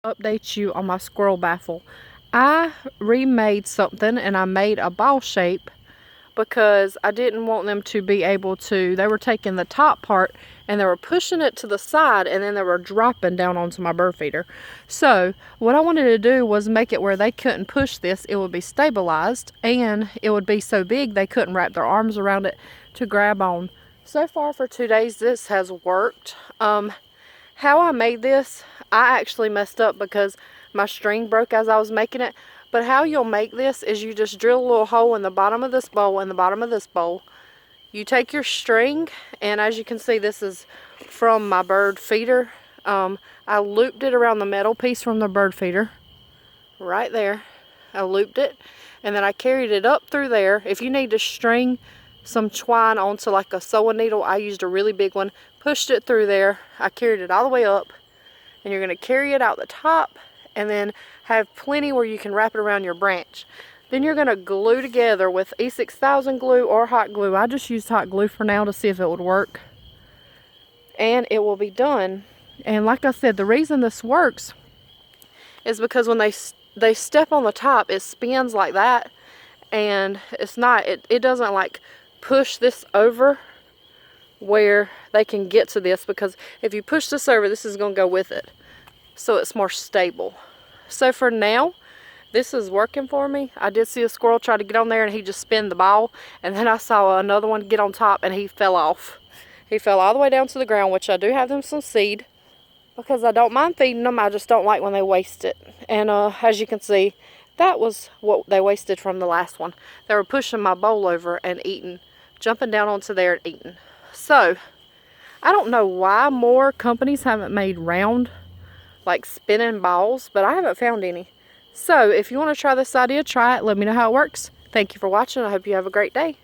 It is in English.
Update you on my squirrel baffle. I remade something and I made a ball shape because I didn't want them to be able to, they were taking the top part and they were pushing it to the side and then they were dropping down onto my bird feeder. So what I wanted to do was make it where they couldn't push this, it would be stabilized and it would be so big they couldn't wrap their arms around it to grab on. So far for 2 days this has worked. How I made this, I actually messed up because my string broke as I was making it. But how you'll make this is you just drill a little hole in the bottom of this bowl and the bottom of this bowl. You take your string, and as you can see, this is from my bird feeder. I looped it around the metal piece from the bird feeder, right there. I looped it, and then I carried it up through there. If you need to string some twine onto like a sewing needle, I used a really big one, pushed it through there. I carried it all the way up, and you're going to carry it out the top and then have plenty where you can wrap it around your branch. Then you're going to glue together with E6000 glue or hot glue. I just used hot glue for now to see if it would work, and it will be done. And like I said, the reason this works is because when they step on the top, it spins like that, and it's not, it doesn't like push this over where they can get to this, because if you push this over, this is going to go with it, so it's more stable. So for now, this is working for me. I did see a squirrel try to get on there and he just spun the ball, and then I saw another one get on top and he fell off. He fell all the way down to the ground, which I do have them some seed because I don't mind feeding them. I just don't like when they waste it. And as you can see, that was what they wasted from the last one. They were pushing my bowl over and eating, jumping down onto there and eating. So I don't know why more companies haven't made round, like spinning balls, but I haven't found any. So if you want to try this idea, try it. Let me know how it works. Thank you for watching. I hope you have a great day.